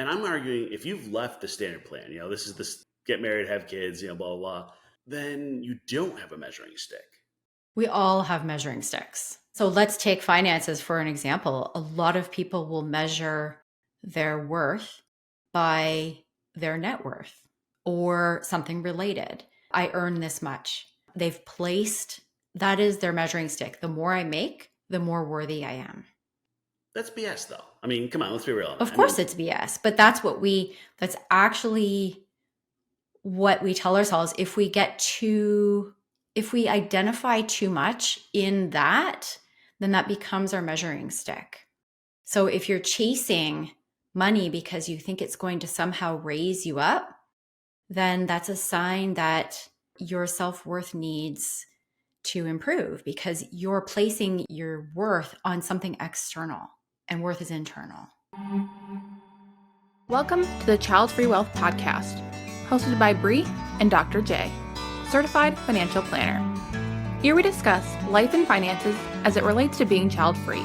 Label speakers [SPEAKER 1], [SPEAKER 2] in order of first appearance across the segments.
[SPEAKER 1] And I'm arguing if you've left the standard plan, this is this get married, have kids, blah, blah, blah, then you don't have a measuring stick.
[SPEAKER 2] We all have measuring sticks. So let's take finances for an example. A lot of people will measure their worth by their net worth or something related. I earn this much. They've placed that is their measuring stick. The more I make, the more worthy I am.
[SPEAKER 1] That's BS though. I mean, come on, let's be real on that.
[SPEAKER 2] Of course it's BS, but that's actually what we tell ourselves. If we identify too much in that, then that becomes our measuring stick. So if you're chasing money because you think it's going to somehow raise you up, then that's a sign that your self-worth needs to improve because you're placing your worth on something external and worth is internal.
[SPEAKER 3] Welcome to the Childfree Wealth Podcast, hosted by Bree and Dr. J, certified financial planner. Here we discuss life and finances as it relates to being child-free.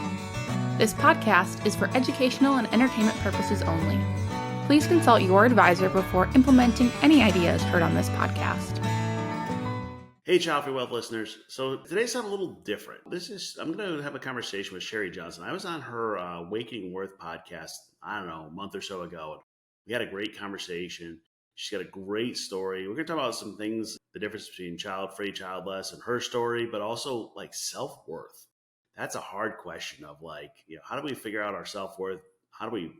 [SPEAKER 3] This podcast is for educational and entertainment purposes only. Please consult your advisor before implementing any ideas heard on this podcast.
[SPEAKER 1] Hey, Childfree Wealth listeners. So today's not a little different. I'm going to have a conversation with Sheri Johnson. I was on her Waking Worth podcast, I don't know, a month or so ago. We had a great conversation. She's got a great story. We're going to talk about some things, the difference between child-free, childless, and her story, but also like self-worth. That's a hard question of how do we figure out our self-worth? How do we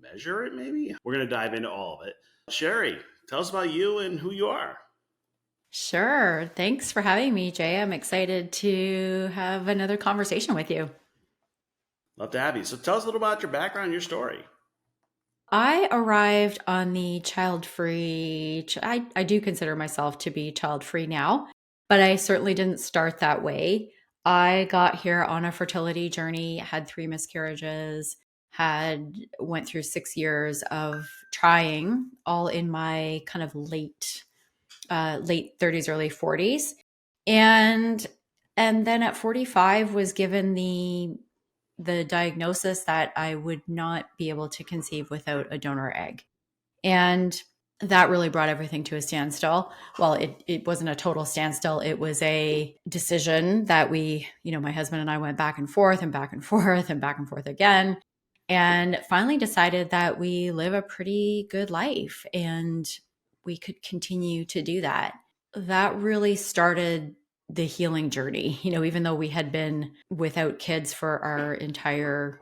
[SPEAKER 1] measure it maybe? We're going to dive into all of it. Sheri, tell us about you and who you are.
[SPEAKER 2] Sure. Thanks for having me, Jay. I'm excited to have another conversation with you.
[SPEAKER 1] Love to have you. So tell us a little about your background, your story.
[SPEAKER 2] I arrived on the child-free. I do consider myself to be child-free now, but I certainly didn't start that way. I got here on a fertility journey, had 3 miscarriages, went through 6 years of trying, all in my kind of late 30s, early 40s. And then at 45 was given the diagnosis that I would not be able to conceive without a donor egg. And that really brought everything to a standstill. Well, it wasn't a total standstill. It was a decision that my husband and I went back and forth and back and forth and back and forth again, and finally decided that we live a pretty good life and we could continue to do that. That really started the healing journey. Even though we had been without kids for our entire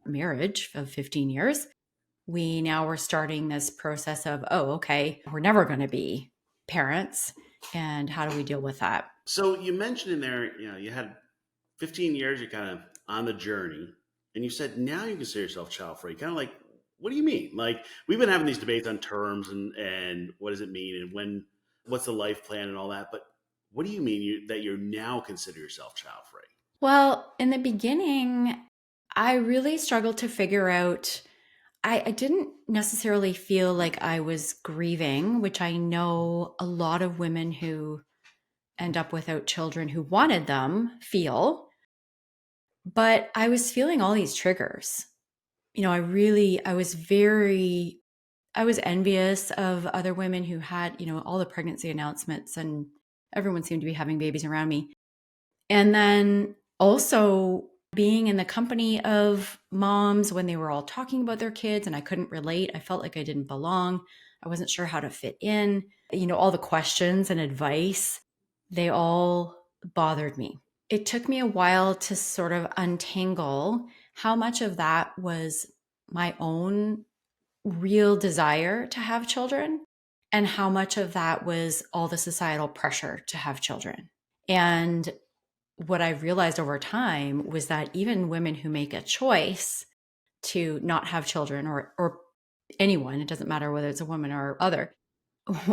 [SPEAKER 2] marriage of 15 years, we now were starting this process of, okay, we're never going to be parents. And how do we deal with that?
[SPEAKER 1] So you mentioned in there, you had 15 years, you're kind of on the journey, and you said now you consider yourself child-free. Kind of like, what do you mean? Like, we've been having these debates on terms and what does it mean and what's the life plan and all that. But what do you mean that you're now consider yourself child-free?
[SPEAKER 2] Well, in the beginning, I really struggled to figure out, I didn't necessarily feel like I was grieving, which I know a lot of women who end up without children who wanted them feel. But I was feeling all these triggers. I was envious of other women who had, all the pregnancy announcements, and everyone seemed to be having babies around me. And then also being in the company of moms when they were all talking about their kids and I couldn't relate. I felt like I didn't belong. I wasn't sure how to fit in. All the questions and advice, they all bothered me. It took me a while to sort of untangle how much of that was my own real desire to have children and how much of that was all the societal pressure to have children. And what I realized over time was that even women who make a choice to not have children or anyone, it doesn't matter whether it's a woman or other,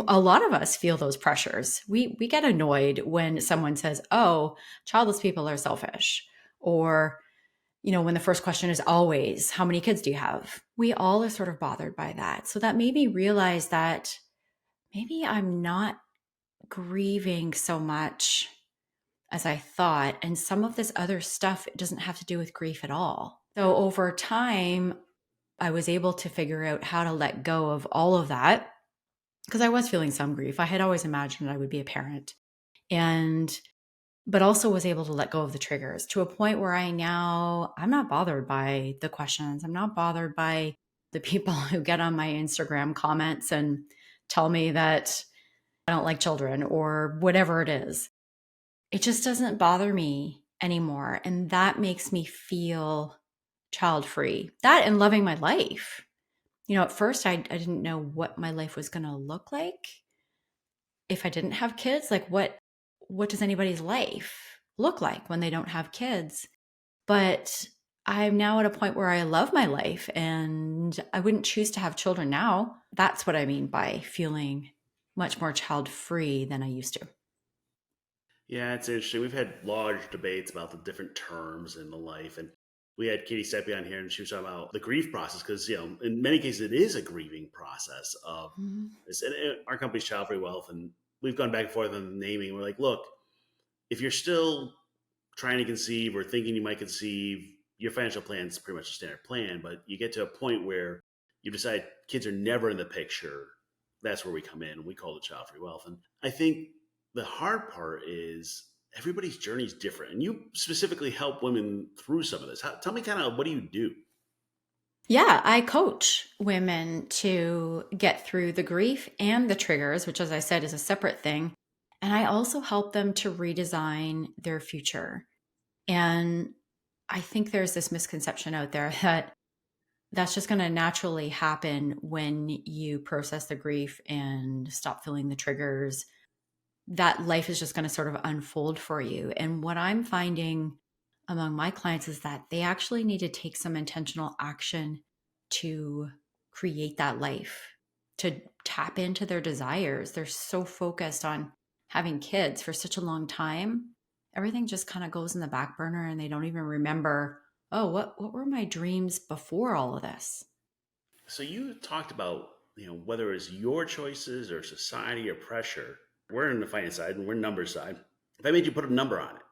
[SPEAKER 2] a lot of us feel those pressures. We get annoyed when someone says, oh, childless people are selfish, or when the first question is always, how many kids do you have? We all are sort of bothered by that. So that made me realize that maybe I'm not grieving so much as I thought. And some of this other stuff, it doesn't have to do with grief at all. So over time, I was able to figure out how to let go of all of that because I was feeling some grief. I had always imagined I would be a parent, and but also was able to let go of the triggers to a point where I'm not bothered by the questions. I'm not bothered by the people who get on my Instagram comments and tell me that I don't like children or whatever it is. It just doesn't bother me anymore. And that makes me feel child free. That and loving my life. At first I didn't know what my life was going to look like if I didn't have kids. Like what does anybody's life look like when they don't have kids? But I'm now at a point where I love my life and I wouldn't choose to have children now. That's what I mean by feeling much more child free than I used to.
[SPEAKER 1] Yeah, it's interesting. We've had large debates about the different terms in the life, and we had Katie Seppi on here, and she was talking about the grief process because in many cases it is a grieving process of
[SPEAKER 2] Mhm.
[SPEAKER 1] this. And our company's Childfree Wealth, and we've gone back and forth on the naming. We're like, look, if you're still trying to conceive or thinking you might conceive, your financial plan is pretty much a standard plan. But you get to a point where you decide kids are never in the picture. That's where we come in. We call it Childfree Wealth, and I think the hard part is everybody's journey is different, and you specifically help women through some of this. Tell me kind of what do you do?
[SPEAKER 2] Yeah, I coach women to get through the grief and the triggers, which, as I said, is a separate thing. And I also help them to redesign their future. And I think there's this misconception out there that that's just going to naturally happen when you process the grief and stop feeling the triggers, that life is just going to sort of unfold for you. And what I'm finding among my clients is that they actually need to take some intentional action to create that life, to tap into their desires. They're so focused on having kids for such a long time. Everything just kind of goes in the back burner and they don't even remember, oh, what were my dreams before all of this?
[SPEAKER 1] So you talked about whether it's your choices or society or pressure. We're in the finance side and we're numbers side. If I made you put a number on it,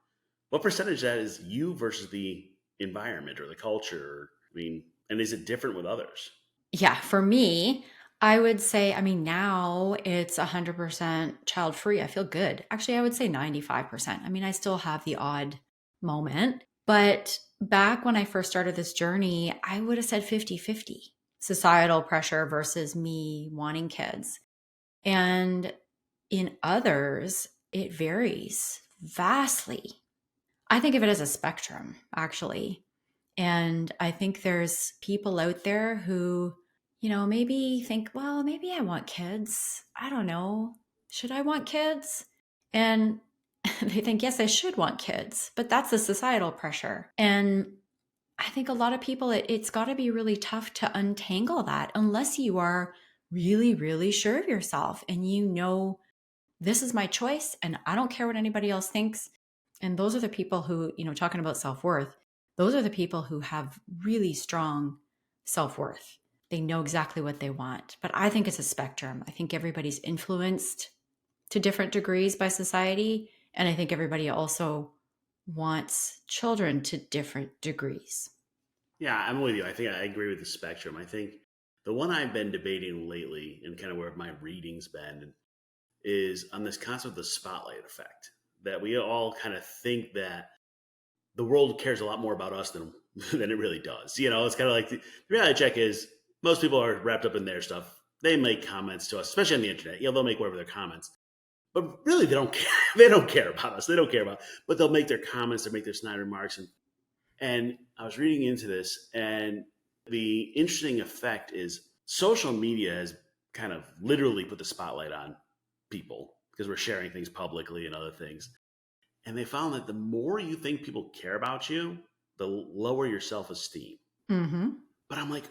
[SPEAKER 1] what percentage of that is you versus the environment or the culture? I mean, and is it different with others?
[SPEAKER 2] Yeah, for me, I would say, I mean, now it's 100% child free. I feel good. Actually, I would say 95%. I mean, I still have the odd moment, but back when I first started this journey, I would have said 50-50 societal pressure versus me wanting kids. And in others, it varies vastly. I think of it as a spectrum, actually. And I think there's people out there who, maybe think, well, maybe I want kids. I don't know. Should I want kids? And they think, yes, I should want kids, but that's the societal pressure. And I think a lot of people, it's got to be really tough to untangle that unless you are really, really sure of yourself and this is my choice and I don't care what anybody else thinks. And those are the people who, talking about self-worth, those are the people who have really strong self-worth. They know exactly what they want. But I think it's a spectrum. I think everybody's influenced to different degrees by society. And I think everybody also wants children to different degrees.
[SPEAKER 1] Yeah, I'm with you. I think I agree with the spectrum. I think the one I've been debating lately and kind of where my reading's been is on this concept of the spotlight effect. That we all kind of think that the world cares a lot more about us than than it really does. It's kind of like the reality check is most people are wrapped up in their stuff. They make comments to us, especially on the internet. They'll make whatever their comments, but really they don't care. They don't care about us. They don't care about. But they'll make their comments. They make their snide remarks, and I was reading into this, and the interesting effect is social media has kind of literally put the spotlight on people because we're sharing things publicly and other things. And they found that the more you think people care about you, the lower your self esteem.
[SPEAKER 2] Mm-hmm.
[SPEAKER 1] But I'm like,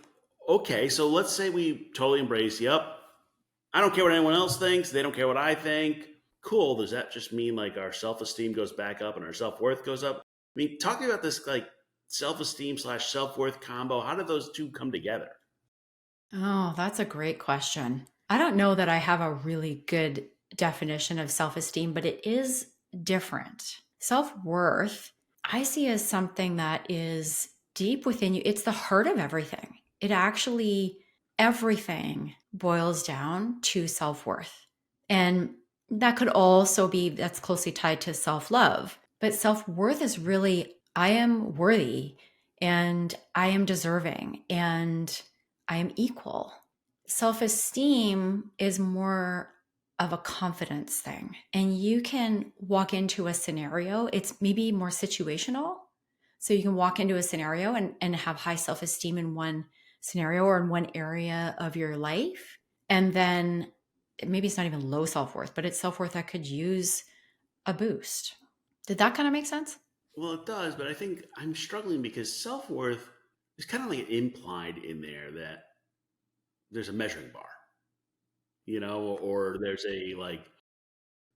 [SPEAKER 1] okay, so let's say we totally embrace, yep, I don't care what anyone else thinks. They don't care what I think. Cool. Does that just mean like our self esteem goes back up and our self worth goes up? I mean, talking about this like self esteem slash self worth combo, how did those two come together?
[SPEAKER 2] Oh, that's a great question. I don't know that I have a really good definition of self esteem, but it is different. Self worth, I see as something that is deep within you. It's the heart of everything. It actually, everything boils down to self-worth. And that could also be, that's closely tied to self-love. But self-worth is really, I am worthy and I am deserving and I am equal. Self-esteem is more of a confidence thing. And you can walk into a scenario, it's maybe more situational. So you can walk into a scenario and have high self-esteem in one scenario or in one area of your life. And then maybe it's not even low self-worth, but it's self-worth that could use a boost. Did that kind of make sense?
[SPEAKER 1] Well, it does, but I think I'm struggling because self worth is kind of like implied in there that there's a measuring bar, or there's a like,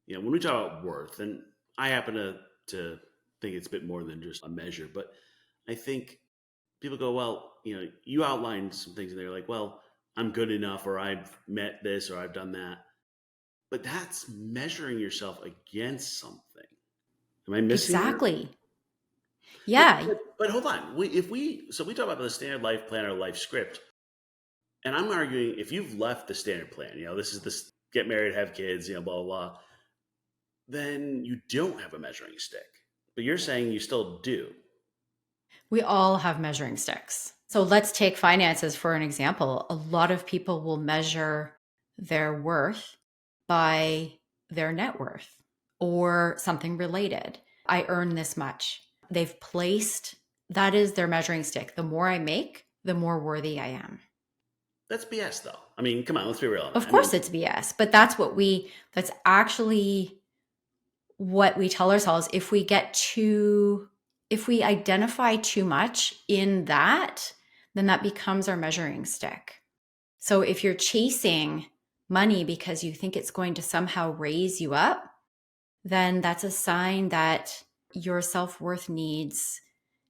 [SPEAKER 1] when we talk about worth, and I happen to think it's a bit more than just a measure, but I think people go, well, you outlined some things and they're like, well, I'm good enough, or I've met this, or I've done that. But that's measuring yourself against something. Am I missing that?
[SPEAKER 2] Exactly.
[SPEAKER 1] But
[SPEAKER 2] Yeah.
[SPEAKER 1] but, but hold on. We talk about the standard life plan or life script, and I'm arguing if you've left the standard plan, this is this get married, have kids, blah blah blah, then you don't have a measuring stick. But you're saying you still do.
[SPEAKER 2] We all have measuring sticks. So let's take finances for an example. A lot of people will measure their worth by their net worth or something related. I earn this much. They've placed that is their measuring stick. The more I make, the more worthy I am.
[SPEAKER 1] That's BS, though. I mean, come on, let's be real on that.
[SPEAKER 2] Of course, it's BS, but that's actually what we tell ourselves. If we identify too much in that, then that becomes our measuring stick. So if you're chasing money because you think it's going to somehow raise you up, then that's a sign that your self-worth needs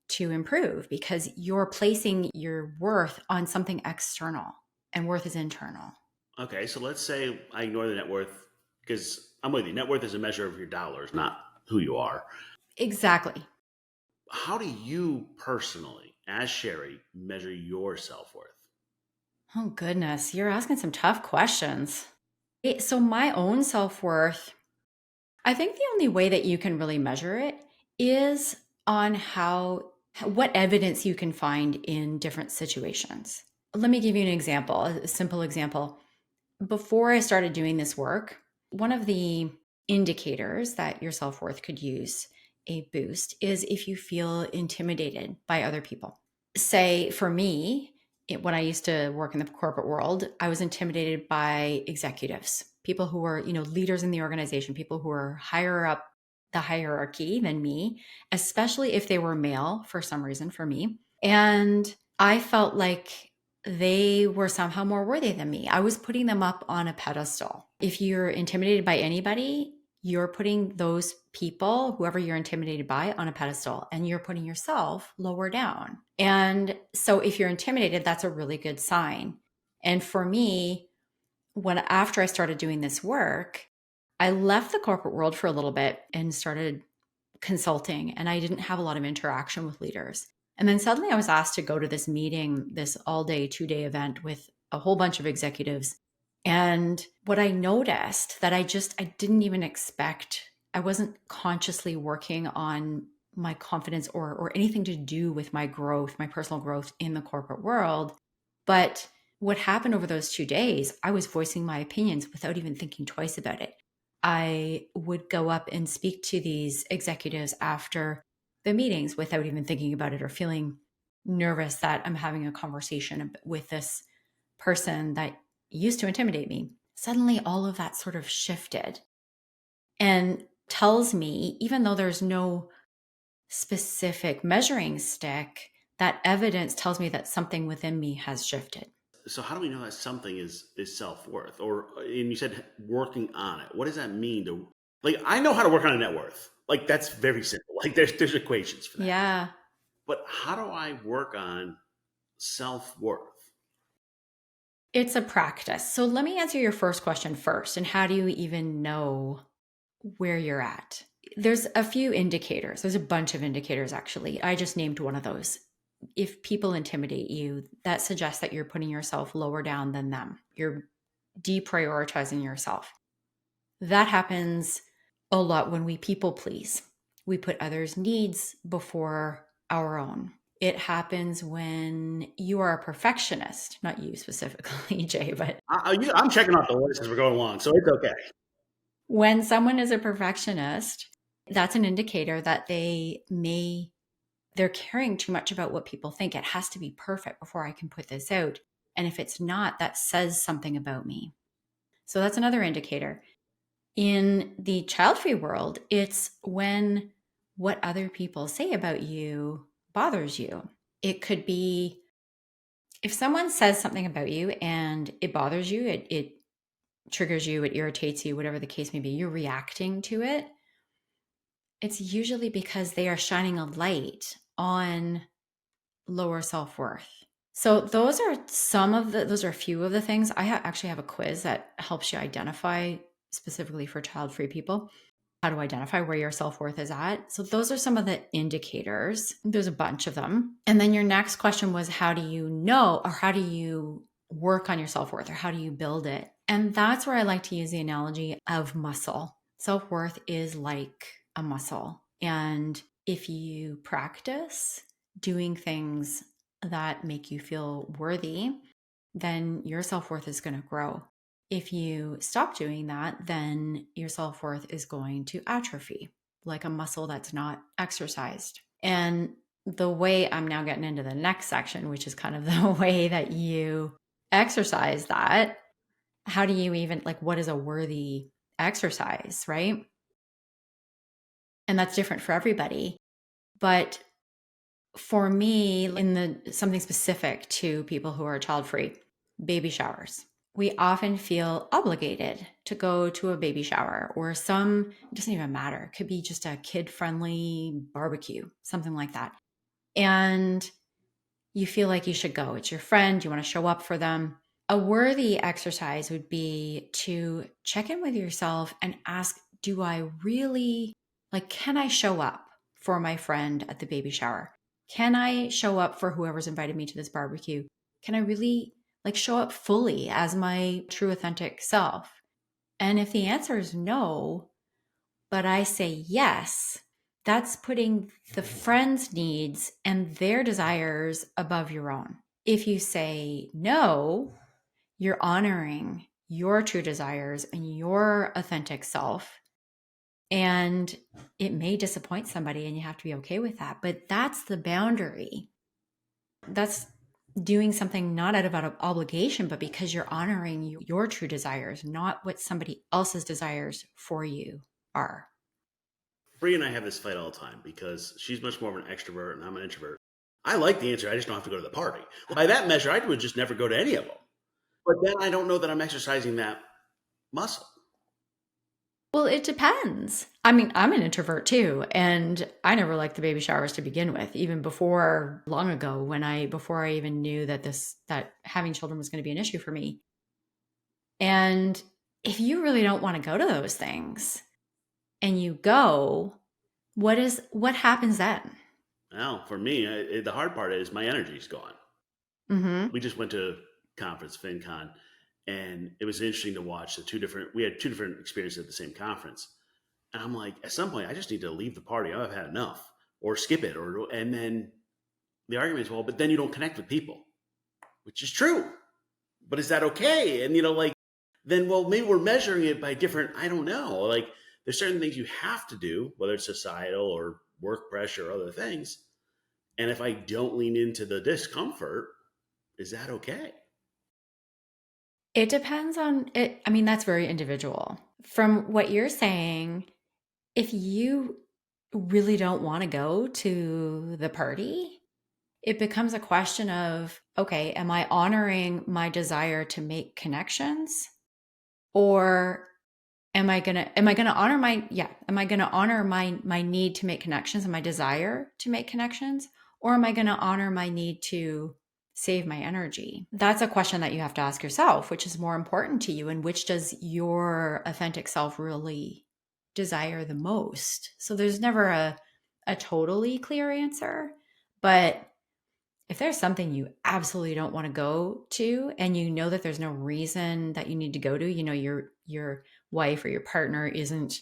[SPEAKER 2] to improve because you're placing your worth on something external and worth is internal.
[SPEAKER 1] Okay, so let's say I ignore the net worth because I'm with you. Net worth is a measure of your dollars, not who you are.
[SPEAKER 2] Exactly.
[SPEAKER 1] How do you personally, as Sheri, measure your self worth?
[SPEAKER 2] Oh, goodness. You're asking some tough questions. So, my own self worth, I think the only way that you can really measure it is on what evidence you can find in different situations. Let me give you an example, a simple example. Before I started doing this work, one of the indicators that your self worth could use a boost is if you feel intimidated by other people. Say for me, when I used to work in the corporate world, I was intimidated by executives, people who were, leaders in the organization, people who were higher up the hierarchy than me, especially if they were male for some reason for me. And I felt like they were somehow more worthy than me. I was putting them up on a pedestal. If you're intimidated by anybody, you're putting those people, whoever you're intimidated by, on a pedestal and you're putting yourself lower down. And so if you're intimidated, that's a really good sign. And for me, after I started doing this work, I left the corporate world for a little bit and started consulting, and I didn't have a lot of interaction with leaders. And then suddenly I was asked to go to this meeting, this all day, 2-day event with a whole bunch of executives. And what I noticed that I didn't even expect, I wasn't consciously working on my confidence or anything to do with my growth, my personal growth in the corporate world. But what happened over those 2 days, I was voicing my opinions without even thinking twice about it. I would go up and speak to these executives after the meetings without even thinking about it or feeling nervous that I'm having a conversation with this person that used to intimidate me. Suddenly, all of that sort of shifted and tells me, even though there's no specific measuring stick, that evidence tells me that something within me has shifted.
[SPEAKER 1] So how do we know that something is self worth? And you said working on it. What does that mean? I know how to work on a net worth. Like that's very simple. Like there's equations for that.
[SPEAKER 2] Yeah.
[SPEAKER 1] But how do I work on self worth?
[SPEAKER 2] It's a practice. So let me answer your first question first. And how do you even know where you're at? There's a few indicators. There's a bunch of indicators, actually. I just named one of those. if people intimidate you, that suggests that you're putting yourself lower down than them. You're deprioritizing yourself. That happens a lot when we people please. We put others' needs before our own. It happens when you are a perfectionist, not you specifically, Jay, but
[SPEAKER 1] I'm checking off the list as we're going along, so it's okay.
[SPEAKER 2] when someone is a perfectionist, that's an indicator that they're caring too much about what people think. It has to be perfect before I can put this out. And if it's not, that says something about me. So that's another indicator. In the child-free world, it's when what other people say about you bothers you. It could be if someone says something about you and it bothers you, it triggers you, it irritates you, whatever the case may be, you're reacting to it. It's usually because they are shining a light on lower self-worth. So those are a few of the things. I actually have a quiz that helps you identify specifically for child-free people, how to identify where your self-worth is at. So those are some of the indicators. There's a bunch of them. And then your next question was, how do you know, or how do you work on your self-worth, or how do you build it? And that's where I like to use the analogy of muscle. Self-worth is like a muscle. And if you practice doing things that make you feel worthy, then your self-worth is going to grow. If you stop doing that, then your self-worth is going to atrophy, like a muscle that's not exercised. And the way I'm now getting into the next section, which is kind of the way that you exercise that, how do you even, like, what is a worthy exercise, right? And that's different for everybody. But for me, something specific to people who are child-free, baby showers. We often feel obligated to go to a baby shower, or it doesn't even matter. It could be just a kid-friendly barbecue, something like that. And you feel like you should go. It's your friend. You want to show up for them. A worthy exercise would be to check in with yourself and ask, do I really, can I show up for my friend at the baby shower? Can I show up for whoever's invited me to this barbecue? Can I really show up fully as my true authentic self? And if the answer is no, but I say yes, that's putting the friend's needs and their desires above your own. If you say no, you're honoring your true desires and your authentic self. And it may disappoint somebody, and you have to be okay with that. But that's the boundary. That's doing something not out of obligation, but because you're honoring your true desires, not what somebody else's desires for you are.
[SPEAKER 1] Bree and I have this fight all the time because she's much more of an extrovert and I'm an introvert. I like the answer. I just don't have to go to the party. By that measure, I would just never go to any of them. But then I don't know that I'm exercising that muscle.
[SPEAKER 2] Well, it depends. I mean, I'm an introvert too, and I never liked the baby showers to begin with, even before long ago before I even knew that having children was going to be an issue for me. And if you really don't want to go to those things and you go, what happens then?
[SPEAKER 1] Well, for me, the hard part is my energy's gone.
[SPEAKER 2] Mm-hmm.
[SPEAKER 1] We just went to conference, FinCon, and it was interesting to watch we had two different experiences at the same conference. And I'm like, at some point, I just need to leave the party. I've had enough, or skip it, and then the argument is, well, but then you don't connect with people, which is true. But is that okay? And then, well, maybe we're measuring it by different. I don't know. There's certain things you have to do, whether it's societal or work pressure or other things. And if I don't lean into the discomfort, is that okay?
[SPEAKER 2] It depends on it. I mean, that's very individual. From what you're saying, if you really don't want to go to the party, it becomes a question of, okay, am I honoring my desire to make connections? Or am I gonna honor my need to make connections and my desire to make connections? Or am I gonna honor my need to save my energy? That's a question that you have to ask yourself, which is more important to you, and which does your authentic self really desire the most? So there's never a totally clear answer, but if there's something you absolutely don't want to go to and you know that there's no reason that you need to go to, your wife or your partner isn't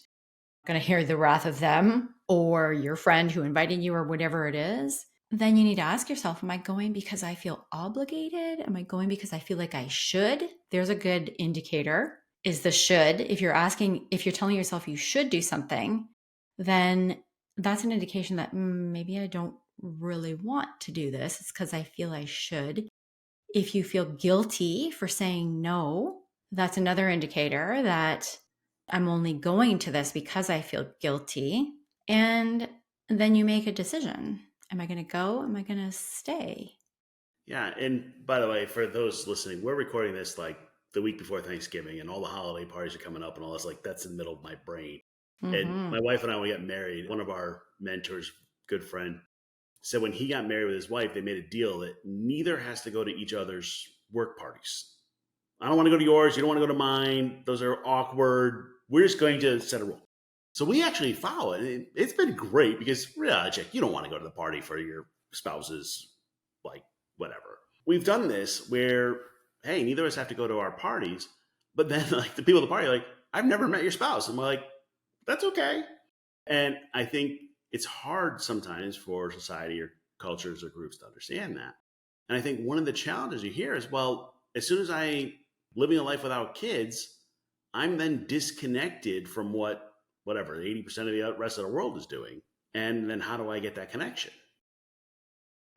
[SPEAKER 2] going to hear the wrath of them or your friend who invited you or whatever it is, then you need to ask yourself, am I going because I feel obligated? Am I going because I feel like I should? There's a good indicator is the should. If you're telling yourself you should do something, then that's an indication that maybe I don't really want to do this. It's because I feel I should. If you feel guilty for saying no, that's another indicator that I'm only going to this because I feel guilty. And then you make a decision. Am I going to go? Am I going to stay?
[SPEAKER 1] Yeah. And by the way, for those listening, we're recording this like the week before Thanksgiving and all the holiday parties are coming up and all this. Like, that's in the middle of my brain. And
[SPEAKER 2] Mm-hmm.
[SPEAKER 1] my wife and I, when we got married, one of our mentors, good friend, said when he got married with his wife, they made a deal that neither has to go to each other's work parties. I don't want to go to yours. You don't want to go to mine. Those are awkward. We're just going to set a rule. So we actually follow it. It's been great because, yeah, Jack, you don't want to go to the party for your spouse's, like, whatever. We've done this where, hey, neither of us have to go to our parties. But then, like, the people at the party are like, I've never met your spouse. And we're like, that's okay. And I think it's hard sometimes for society or cultures or groups to understand that. And I think one of the challenges you hear is, well, as soon as I living a life without kids, I'm then disconnected from whatever 80% of the rest of the world is doing. And then how do I get that connection?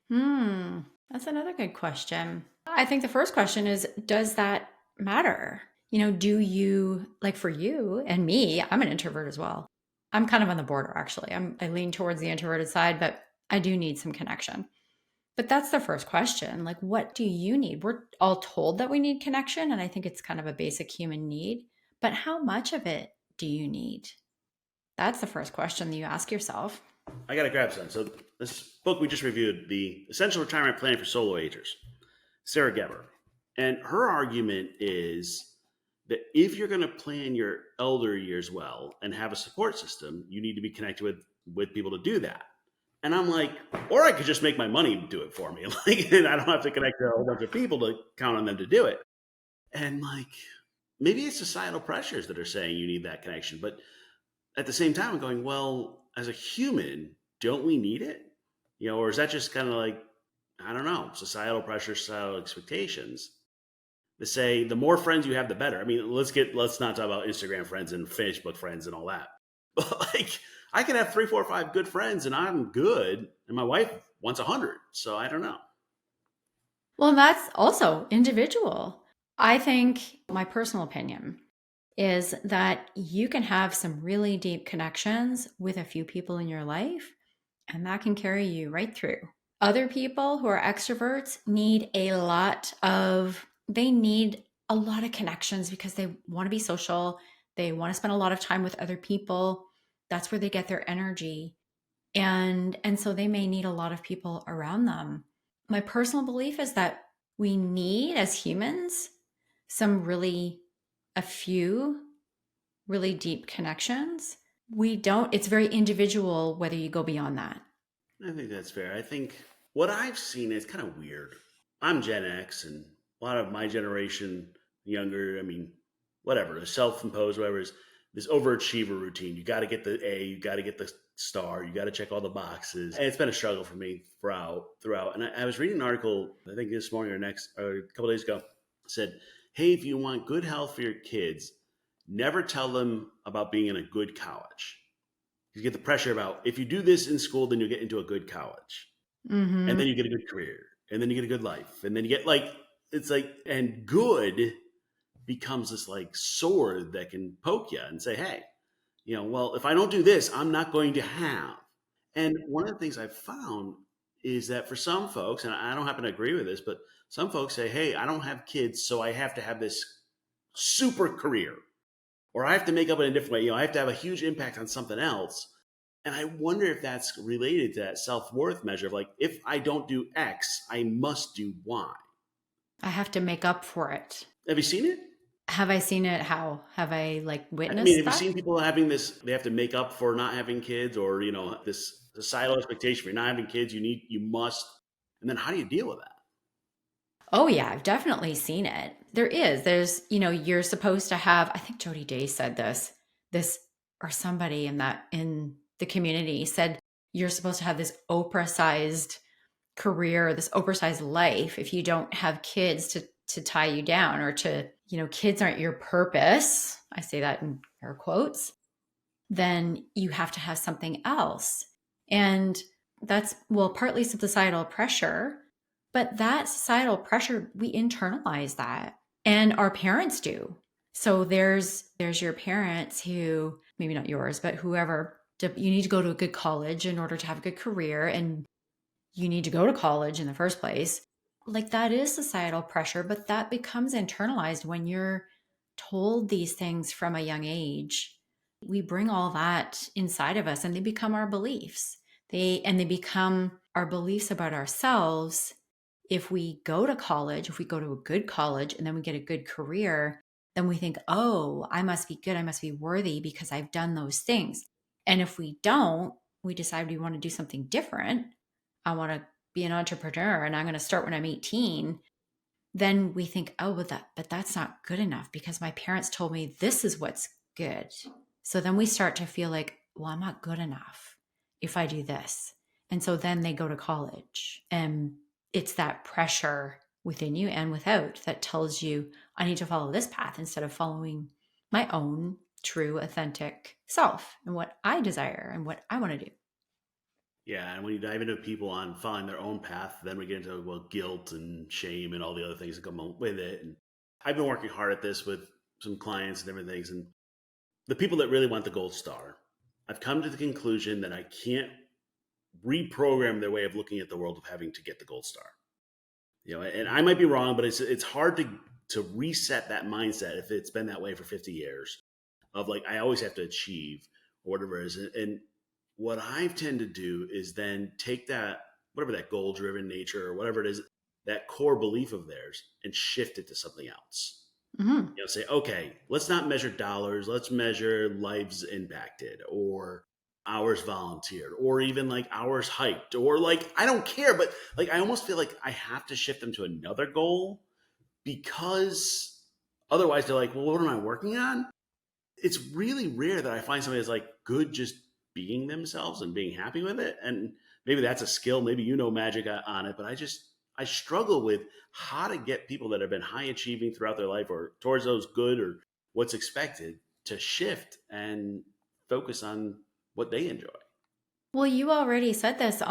[SPEAKER 2] That's another good question. I think the first question is, does that matter? Do you, like for you and me, I'm an introvert as well. I'm kind of on the border, actually. I lean towards the introverted side, but I do need some connection. But that's the first question. Like, what do you need? We're all told that we need connection, and I think it's kind of a basic human need. But how much of it do you need? That's the first question that you ask yourself.
[SPEAKER 1] I got to grab some. So this book we just reviewed, The Essential Retirement Plan for Solo Agers, Sarah Geber. And her argument is that if you're going to plan your elder years well and have a support system, you need to be connected with people to do that. And I'm like, or I could just make my money do it for me. Like, and I don't have to connect to a whole bunch of people to count on them to do it. And like, maybe it's societal pressures that are saying you need that connection. But at the same time, I'm going, well, as a human, don't we need it? Or is that just kind of like, I don't know, societal pressure, societal expectations to say the more friends you have, the better. I mean, let's not talk about Instagram friends and Facebook friends and all that. But like, I can have 3, 4, 5 good friends and I'm good. And my wife wants 100. So I don't know.
[SPEAKER 2] Well, that's also individual. I think my personal opinion is that you can have some really deep connections with a few people in your life, and that can carry you right through. Other people who are extroverts need a lot of connections because they want to be social. They want to spend a lot of time with other people. That's where they get their energy. And so they may need a lot of people around them. My personal belief is that we need, as humans, a few really deep connections. It's very individual whether you go beyond that.
[SPEAKER 1] I think that's fair. I think what I've seen is kind of weird. I'm Gen X and a lot of my generation, younger, I mean, whatever, self-imposed, whatever, is this overachiever routine. You got to get the A, you got to get the star, you got to check all the boxes. And it's been a struggle for me throughout. And I was reading an article, I think this morning or a couple days ago, said, hey, if you want good health for your kids, never tell them about being in a good college. You get the pressure about, if you do this in school, then you'll get into a good college.
[SPEAKER 2] Mm-hmm.
[SPEAKER 1] And then you get a good career. And then you get a good life. And then you get it's like, and good becomes this like sword that can poke you and say, hey, well, if I don't do this, I'm not going to have. And one of the things I've found is that for some folks, and I don't happen to agree with this, but some folks say, hey, I don't have kids, so I have to have this super career, or I have to make up in a different way. I have to have a huge impact on something else. And I wonder if that's related to that self-worth measure of like, if I don't do X, I must do Y.
[SPEAKER 2] I have to make up for it.
[SPEAKER 1] Have you seen it?
[SPEAKER 2] Have I seen it? How? Have I witnessed
[SPEAKER 1] I mean, have
[SPEAKER 2] that?
[SPEAKER 1] you seen people having this, they have to make up for not having kids, or, this societal expectation for not having kids, you must. And then how do you deal with that?
[SPEAKER 2] Oh yeah, I've definitely seen it. There's, you're supposed to have, I think Jody Day said this, or somebody in the community said, you're supposed to have this Oprah-sized career, this Oprah-sized life if you don't have kids to tie you down, or to, kids aren't your purpose. I say that in air quotes. Then you have to have something else. And that's, well, partly societal pressure, but that societal pressure, we internalize that, and our parents do. So there's your parents who, maybe not yours, but whoever, you need to go to a good college in order to have a good career, and you need to go to college in the first place. Like, that is societal pressure, but that becomes internalized when you're told these things from a young age. We bring all that inside of us, and they become our beliefs. They become our beliefs about ourselves. If we go to college, if we go to a good college and then we get a good career, then we think, oh, I must be good, I must be worthy because I've done those things. And if we don't, we decide we want to do something different. I want to be an entrepreneur and I'm going to start when I'm 18. Then we think, oh, but that's not good enough because my parents told me this is what's good. So then we start to feel like, well, I'm not good enough if I do this. And so then they go to college, and it's that pressure within you and without that tells you, I need to follow this path instead of following my own true, authentic self and what I desire and what I want to do.
[SPEAKER 1] Yeah, and when you dive into people on following their own path, then we get into, well, guilt and shame and all the other things that come with it. And I've been working hard at this with some clients and different things. And the people that really want the gold star, I've come to the conclusion that I can't reprogram their way of looking at the world of having to get the gold star. And I might be wrong, but it's hard to reset that mindset if it's been that way for 50 years of like, I always have to achieve or whatever it is. And what I tend to do is then take that, whatever that goal driven nature or whatever it is, that core belief of theirs, and shift it to something else.
[SPEAKER 2] Mm-hmm.
[SPEAKER 1] Say, okay, let's not measure dollars. Let's measure lives impacted, or hours volunteered, or even like hours hiked, or like, I don't care. But like, I almost feel like I have to shift them to another goal, because otherwise they're like, well, what am I working on? It's really rare that I find somebody that's like good just being themselves and being happy with it. And maybe that's a skill. Maybe magic on it. But I struggle with how to get people that have been high achieving throughout their life or towards those good or what's expected to shift and focus on what they enjoy.
[SPEAKER 2] Well, you already said this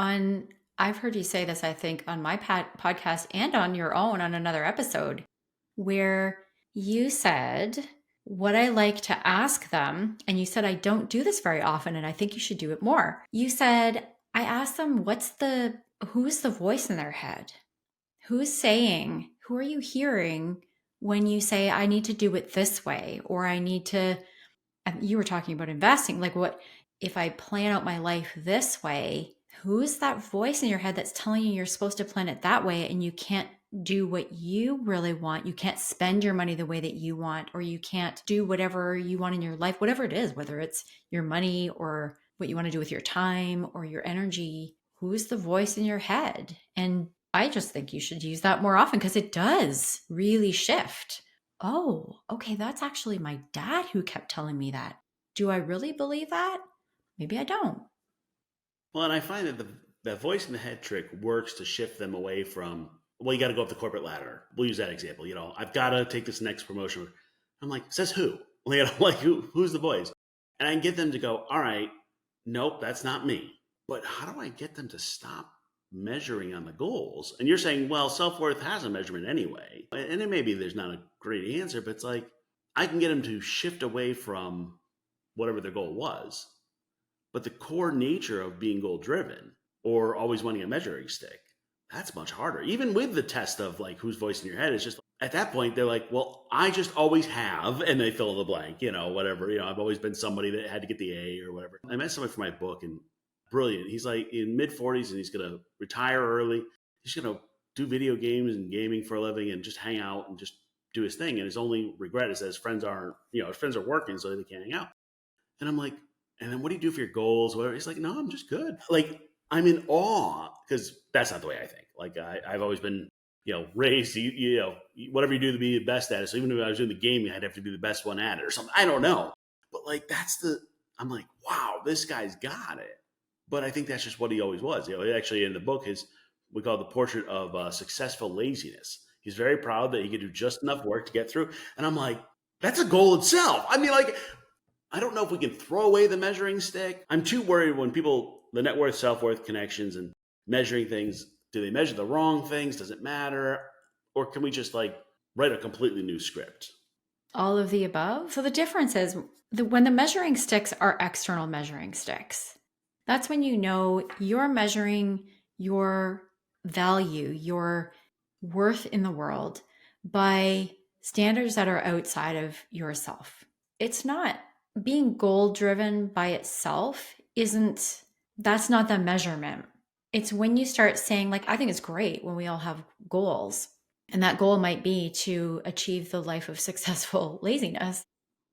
[SPEAKER 2] I've heard you say this, I think, on my podcast and on your own on another episode, where you said, what I like to ask them, and you said, I don't do this very often, and I think you should do it more. You said, I ask them, who's the voice in their head? Who are you hearing when you say, I need to do it this way, or I need to, you were talking about investing, like, what if I plan out my life this way? Who's that voice in your head that's telling you you're supposed to plan it that way, and you can't do what you really want? You can't spend your money the way that you want, or you can't do whatever you want in your life, whatever it is, whether it's your money or what you want to do with your time or your energy. Who's the voice in your head? And I just think you should use that more often, because it does really shift. Oh, okay, that's actually my dad who kept telling me that. Do I really believe that? Maybe I don't.
[SPEAKER 1] Well, and I find that the voice in the head trick works to shift them away from, well, you got to go up the corporate ladder. We'll use that example. I've got to take this next promotion. I'm like, says who? Like who's the voice? And I can get them to go, all right, nope, that's not me. But how do I get them to stop measuring on the goals? And you're saying, well, self-worth has a measurement anyway. And it maybe there's not a great answer, but it's like, I can get them to shift away from whatever their goal was. But the core nature of being goal driven or always wanting a measuring stick, that's much harder. Even with the test of like whose voice in your head, is just at that point, they're like, well, I just always have, and they fill in the blank, whatever. I've always been somebody that had to get the A or whatever. I met somebody for my book, and brilliant. He's like in mid-40s and he's going to retire early. He's going to do video games and gaming for a living and just hang out and just do his thing. And his only regret is that his friends aren't, his friends are working, so they can't hang out. And I'm like, and then what do you do for your goals? Whatever. He's like, no, I'm just good. Like, I'm in awe because that's not the way I think. Like I've always been, raised, whatever you do to be the best at it. So even if I was doing the gaming, I'd have to be the best one at it or something. I don't know. But like, I'm like, wow, this guy's got it. But I think that's just what he always was. Actually in the book, we call it the portrait of successful laziness. He's very proud that he could do just enough work to get through. And I'm like, that's a goal itself. I mean, like, I don't know if we can throw away the measuring stick. I'm too worried when the net worth, self-worth connections and measuring things, do they measure the wrong things? Does it matter? Or can we just like write a completely new script?
[SPEAKER 2] All of the above. So the difference is when the measuring sticks are external measuring sticks, that's when you know you're measuring your value, your worth in the world by standards that are outside of yourself. It's not being goal driven by itself, that's not the measurement. It's when you start saying, like, I think it's great when we all have goals. And that goal might be to achieve the life of successful laziness,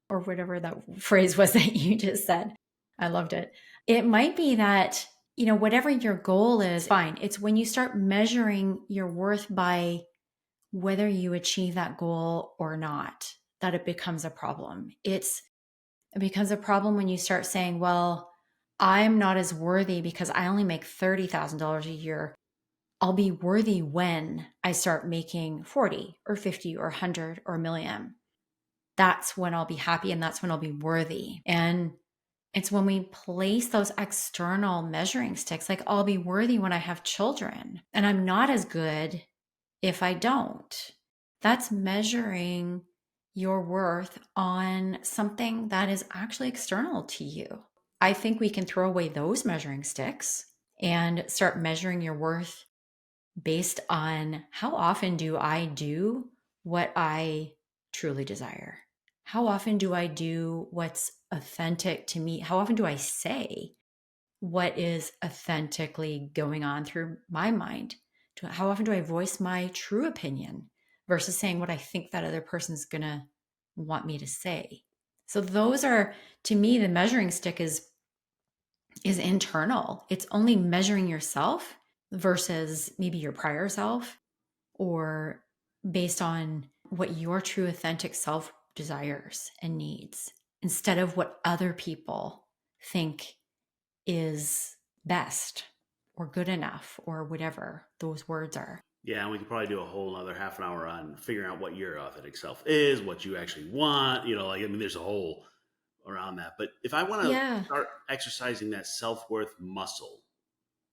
[SPEAKER 2] or whatever that phrase was that you just said. I loved it. It might be that, whatever your goal is, fine. It's when you start measuring your worth by whether you achieve that goal or not, that it becomes a problem. It becomes a problem when you start saying, well, I'm not as worthy because I only make $30,000 a year. I'll be worthy when I start making 40 or 50 or 100 or a million. That's when I'll be happy and that's when I'll be worthy. And it's when we place those external measuring sticks, like I'll be worthy when I have children and I'm not as good if I don't. That's measuring your worth on something that is actually external to you. I think we can throw away those measuring sticks and start measuring your worth based on how often do I do what I truly desire? How often do I do what's authentic to me? How often do I say what is authentically going on through my mind? How often do I voice my true opinion versus saying what I think that other person's going to want me to say? So those are, to me, the measuring stick is internal. It's only measuring yourself versus maybe your prior self, or based on what your true authentic self desires and needs, instead of what other people think is best or good enough or whatever those words are.
[SPEAKER 1] Yeah, and we could probably do a whole other half an hour on figuring out what your authentic self is, what you actually want. There's a whole around that. But if I want to start exercising that self-worth muscle,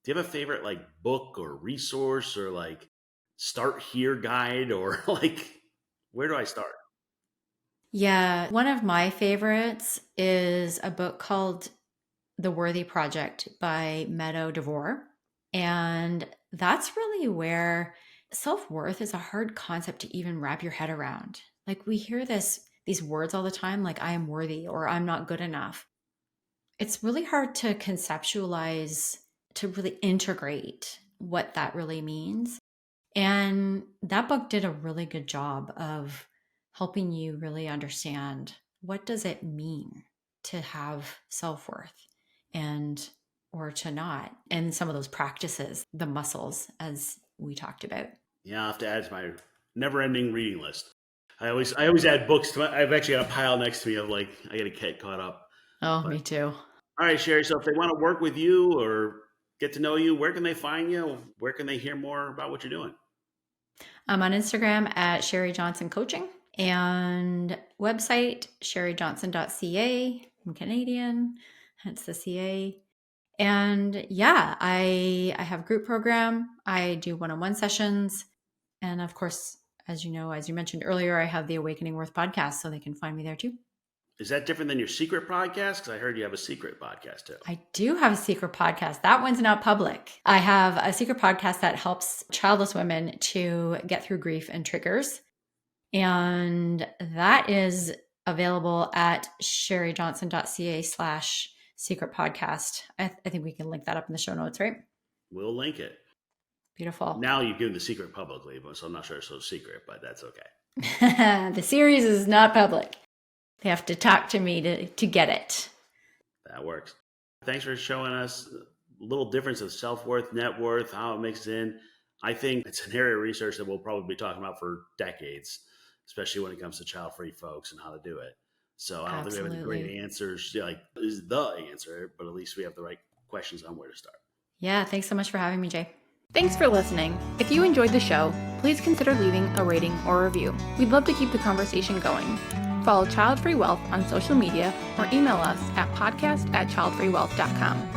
[SPEAKER 1] do you have a favorite like book or resource or like start here guide, or like where do I start?
[SPEAKER 2] Yeah, one of my favorites is a book called The Worthy Project by Meadow DeVore. And that's really where self-worth is a hard concept to even wrap your head around. Like we hear these words all the time, like I am worthy or I'm not good enough. It's really hard to conceptualize, to really integrate what that really means. And that book did a really good job of helping you really understand, what does it mean to have self-worth or to not, and some of those practices, the muscles, as we talked about.
[SPEAKER 1] Yeah, I'll have to add to my never-ending reading list. I always add books to I've actually got a pile next to me of like I got to get caught up.
[SPEAKER 2] Me too.
[SPEAKER 1] All right, Sheri. So if they want to work with you or get to know you, where can they find you? Where can they hear more about what you're doing?
[SPEAKER 2] I'm on Instagram at Sheri Johnson Coaching, and website sherijohnson.ca. I'm Canadian, hence the CA. And yeah, I have a group program. I do one-on-one sessions. And of course, as you mentioned earlier, I have the Awakening Worth podcast, so they can find me there too.
[SPEAKER 1] Is that different than your secret podcast? Because I heard you have a secret podcast too.
[SPEAKER 2] I do have a secret podcast. That one's not public. I have a secret podcast that helps childless women to get through grief and triggers. And that is available at sherijohnson.ca/secret podcast. I think we can link that up in the show notes, right?
[SPEAKER 1] We'll link it.
[SPEAKER 2] Beautiful.
[SPEAKER 1] Now you've given the secret publicly, so I'm not sure it's so secret, but that's okay.
[SPEAKER 2] The series is not public. They have to talk to me to get it.
[SPEAKER 1] That works. Thanks for showing us little difference of self-worth, net worth, how it mixes in. I think it's an area of research that we'll probably be talking about for decades, especially when it comes to child-free folks and how to do it. So I don't think we have any great
[SPEAKER 2] Absolutely.
[SPEAKER 1] answers, like is the answer, but at least we have the right questions on where to start.
[SPEAKER 2] Yeah, thanks so much for having me, Jay.
[SPEAKER 3] Thanks for listening. If you enjoyed the show, please consider leaving a rating or review. We'd love to keep the conversation going. Follow Childfree Wealth on social media or email us at podcast@childfreewealth.com.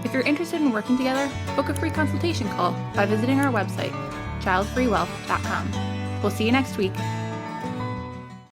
[SPEAKER 3] If you're interested in working together, book a free consultation call by visiting our website, childfreewealth.com. We'll see you next week.